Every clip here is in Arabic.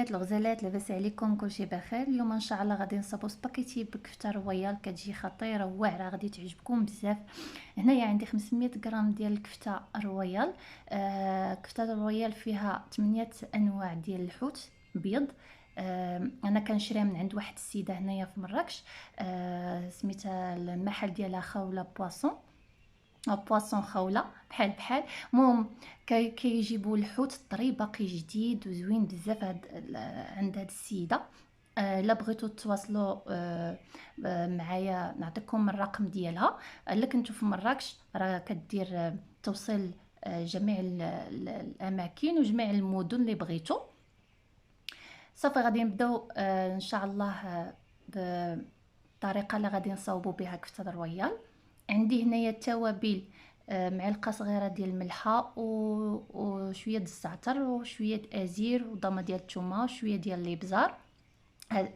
البنات الغزالات، لاباس عليكم؟ كلشي بخير. اليوم ان شاء الله غادي نصاوبو سباكيتي بكفته رويال، كتجي خطيره واعره، غادي تعجبكم بزاف. هنايا عندي 500 غرام ديال الكفته رويال. كفته الرويال فيها 8 انواع ديال الحوت بيض. انا كنشريها من عند واحد السيده هنايا في مراكش. سميتها المحل ديالها خاوله بواسون خاوله، بحال المهم كيجيبوا الحوت طري باقي جديد وزوين بزاف عند هاد السيده. الا بغيتو تواصلوا معايا نعطيكم الرقم ديالها. الا كنتو في مراكش راه كدير توصيل جميع الاماكن وجميع المدن اللي بغيتو. صافي غادي نبداو ان شاء الله بالطريقه اللي غادي نصاوبوا بها كفته الرويال. عندي هنايا التوابل، معلقه صغيره ديال الملحه وشويه د الزعتر وشويه ازير وضمه ديال الثومه وشويه ديال الابزار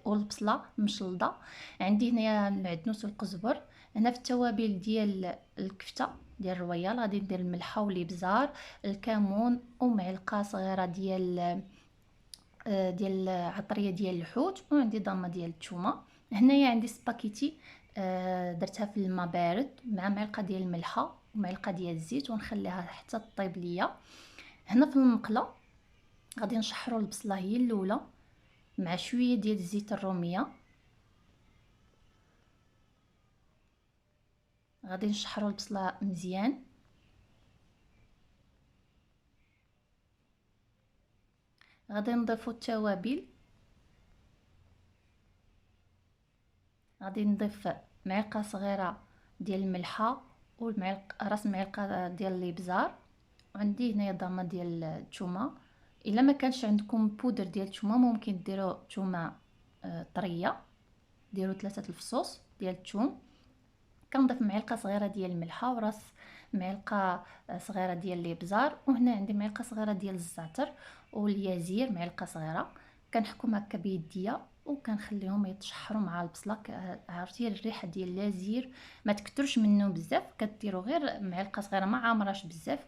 والبصله مشلضه. عندي هنايا المعدنوس والقزبر. هنا في التوابل ديال الكفته ديال الرويال غادي ندير الملحه والابزار، الكمون ومعلقه صغيره ديال عطريه ديال الحوت، وعندي ضمه ديال الثومه. هنايا عندي سباكيتي، درتها في الماء بارد مع معلقه ديال الملحه ومعلقه ديال الزيت ونخليها حتى طيب ليا. هنا في المقله غادي نشحروا البصله هي الاولى مع شويه ديال الزيت الروميه. غادي نشحروا البصله مزيان. غادي نضيفوا التوابل. غادي نضيف معلقه صغيره ديال الملحه راس معلقه ديال الابزار، وعندي هنايا ضمه ديال الثومه. الا ما كانش عندكم بودر ديال الثومه ممكن ديروا ثومه طريه، ديروا 3 الفصوص ديال الثوم. كنضيف معلقه صغيره ديال الملحه وراس معلقه صغيره ديال الابزار، وهنا عندي معلقه صغيره ديال الزعتر واليازير معلقه صغيره. كنحكم هكا بيديا وكنخليهم يتشحروا مع البصله. عرفتي الريحه ديال اللازير ما تكثرش منه بزاف، كديروا غير معلقه صغيره ما عامراش بزاف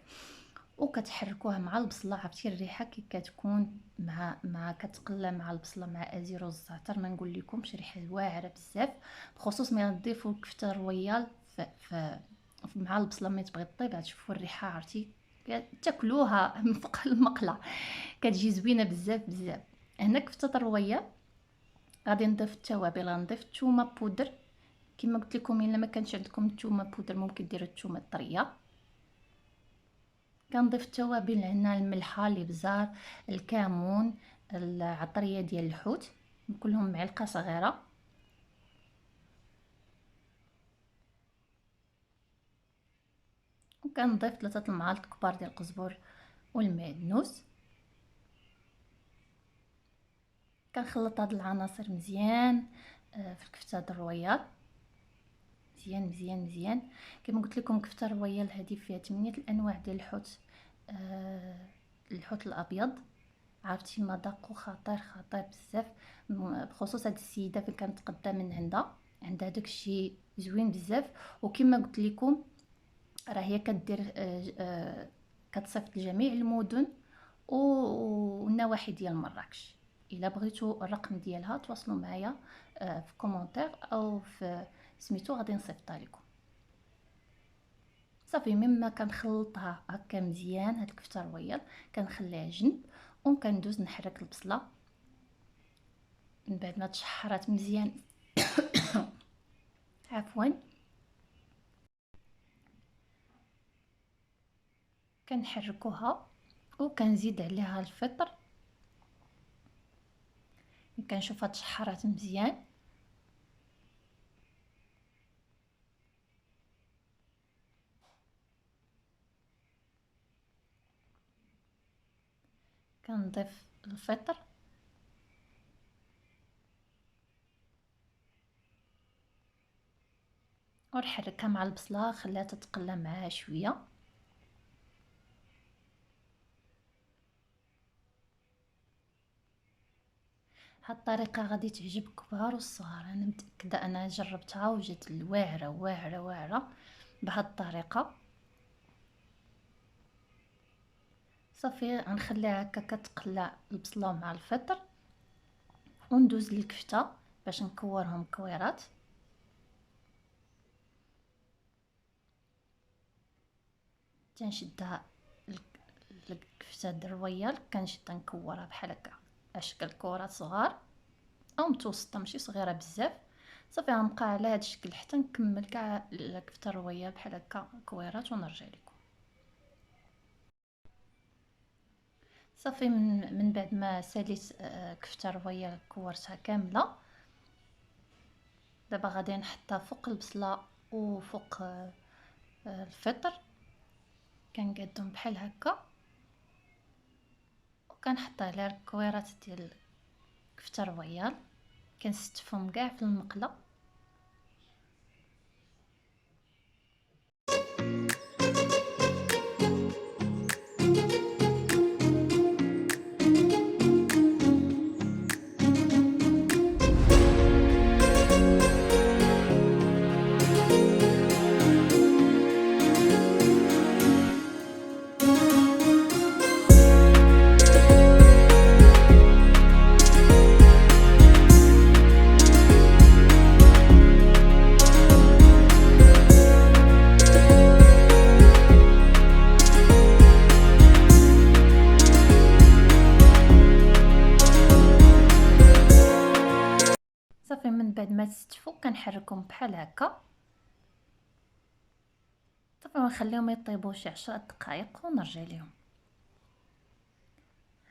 وكتحركوها مع البصله. عرفتي الريحه كي كتكون مع كتقلى مع البصله مع ازير والزعتر، ما نقول لكمش ريحه واعره بزاف. بخصوص ما نضيفوا الكفته رويال مع البصله ملي تبغي طيب تشوفوا الريحه، عرفتي تاكلوها من فوق المقله، كتجي زوينه بزاف بزاف. هنا كفته الرويال غادي نضيف التوابل. غنضيف الثومه بودر كما قلت لكم، الا ما كانش عندكم الثومه بودر ممكن ديروا الثومه الطريه. كنضيف التوابل، عندنا الملحه الابزار الكمون العطريه ديال الحوت كلهم معلقه صغيره. وكنضيف 3 المعالق كبار ديال القزبر والمعدنوس. كنخلط هاد العناصر مزيان في الكفته الرويال، مزيان مزيان مزيان. كما قلت لكم كفته الرويال هذه فيها 8 الانواع ديال الحوت. الحوت الابيض عرفتي مذاقو خطير بزاف، بخصوص هاد السيده فين كنتقدى من عندها داكشي زوين بزاف. وكما قلت لكم راه هي كدير كتصيفط لجميع المدن والنواحي ديال مراكش. الا بغيتوا الرقم ديالها تواصلوا معايا في كومونتير او في سميتو غادي نصيفطها لكم. صافي مما كنخلطها هكا مزيان هاد الكفته رويال كنخليها جنب وكندوز نحرك البصله من بعد ما تشحرات مزيان. عفوا. كنحركوها وكنزيد عليها الفطر. كنشوفها تشحرات مزيان. كنضيف الفطر ونحركها مع البصله، خليها تتقلى معاها شويه. هاد الطريقه غادي تعجب كبار والصغار، انا متاكده، انا جربتها وجات واعره واعره واعره بهاد الطريقه. صافي غنخليها هكا كتقلى البصله مع الفطر وندوز للكفته باش نكورهم كويرات. تنشدها الكفته الرويال كنشدها نكورها بحال هكا على شكل كرات صغار او متوسطه ماشي صغيره بزاف. صافي غنبقى على هذا الشكل حتى نكمل كاع الكفته الرويال بحال هكا كويرات ونرجع لكم. صافي من بعد ما ساليت كفته رويال كورتها كامله، دابا غادي نحطها فوق البصله وفوق الفطر، كنقادهم بحال هكا وكنحط عليها الكويرات ديال الكفته رويال، كنستفهم كاع في المقله. صافي من بعد ما تستفوا كنحركهم بحال هكا، صافي ونخليهم يطيبوا شي 10 دقائق ونرجع لهم.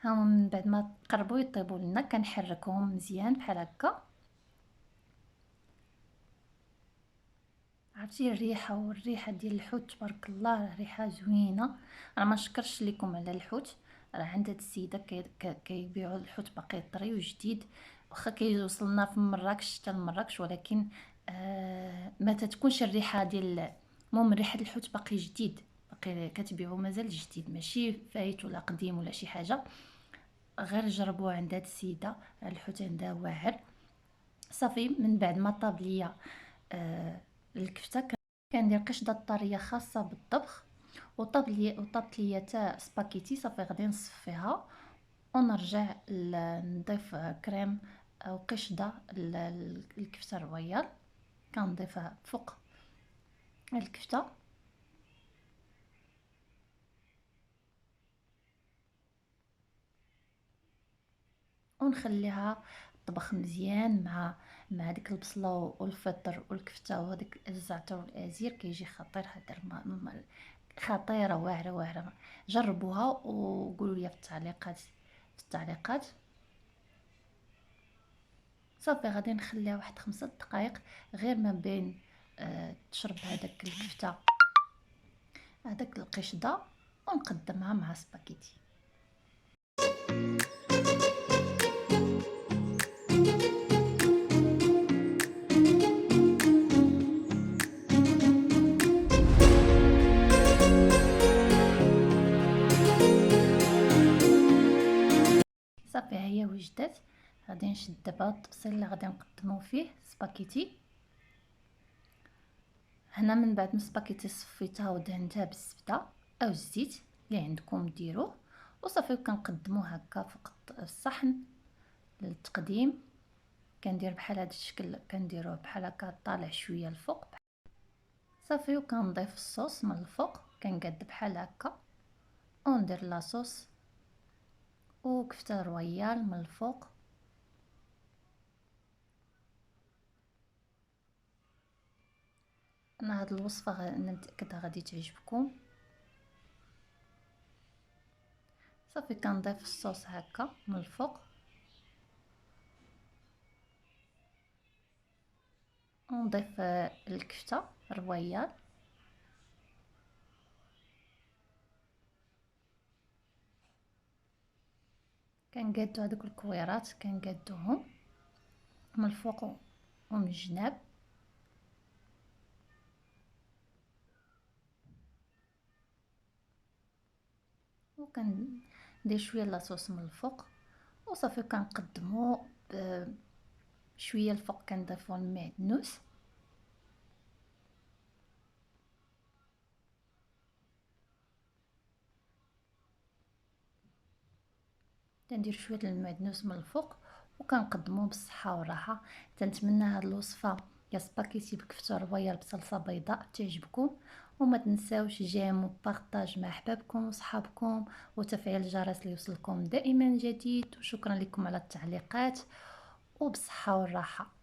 ها من بعد ما قربوا يطيبوا لنا كنحركهم مزيان بحال هكا. عرفتي والريحه ديال الحوت تبارك الله ريحه زوينه. انا ما شكرش لكم على الحوت، راه عند هاد السيده كيبيعوا الحوت باقي طري وجديد، واخا كيوصلنا في مراكش حتى لمراكش، ولكن ما تتكونش الريحه ديال المهم ريحه الحوت باقي جديد، باقي كتبيعوا مازال جديد ماشي فايت ولا قديم ولا شي حاجه. غير جربوه عند هاد السيده، الحوت عندها واعر. صافي من بعد ما طاب ليا الكفته كندير قشده طريه خاصه بالطبخ، وطابت ليا تا سباكيتي. صافي غادي نصفيها ونرجع نضيف كريم او قشده الكفته الرويال، كنضيفها فوق الكفته ونخليها طبخ مزيان مع ديك البصله والفطر والكفته وهذيك الزعتر والازير، كيجي خطير. هذا خطيره واعره واعره. جربوها وقولوا لي في التعليقات. صافي غادي نخليها واحد 5 دقائق غير ما بين تشرب هذاك الكفته هذاك القشده، ونقدمها مع سباكيتي. صافي هي وجدت. غادي نشد دابا الطبسيل اللي غادي نقدمو فيه سباكيتي. هنا من بعد ما سباكيتي صفيتها ودهنتها بالزبده او الزيت اللي عندكم ديروه، وصافي كنقدموه هكا فوق الصحن للتقديم. كندير بحال هذا الشكل، كنديروه بحال هكا طالع شويه الفوق. صافي وكنضيف الصوص من الفوق، كنقاد بحال هكا وندير لاصوص وكفته رويال من الفوق. انا هاد الوصفه انا متاكده غادي تعجبكم. صافي كنضيف الصوص هكا من الفوق ونضيف الكفته رويال. كنقادو هذوك الكويرات كنقادوهم من الفوق ومن الجناب. وكندير شويه لاصوص من الفوق وصافي كنقدمو شويه الفوق كنضيفو المعدنوس. كندير شويه المعدنوس من الفوق وكنقدموه بالصحه والراحه. تنتمنى هاد الوصفه يا سباكيتي بكفته ربيع بصلصه بيضاء تعجبكم. وما تنساوش جيم وبارطاج مع احبابكم وصحابكم وتفعيل الجرس ليوصلكم دائما جديد. وشكرا لكم على التعليقات، وبصحه والراحه.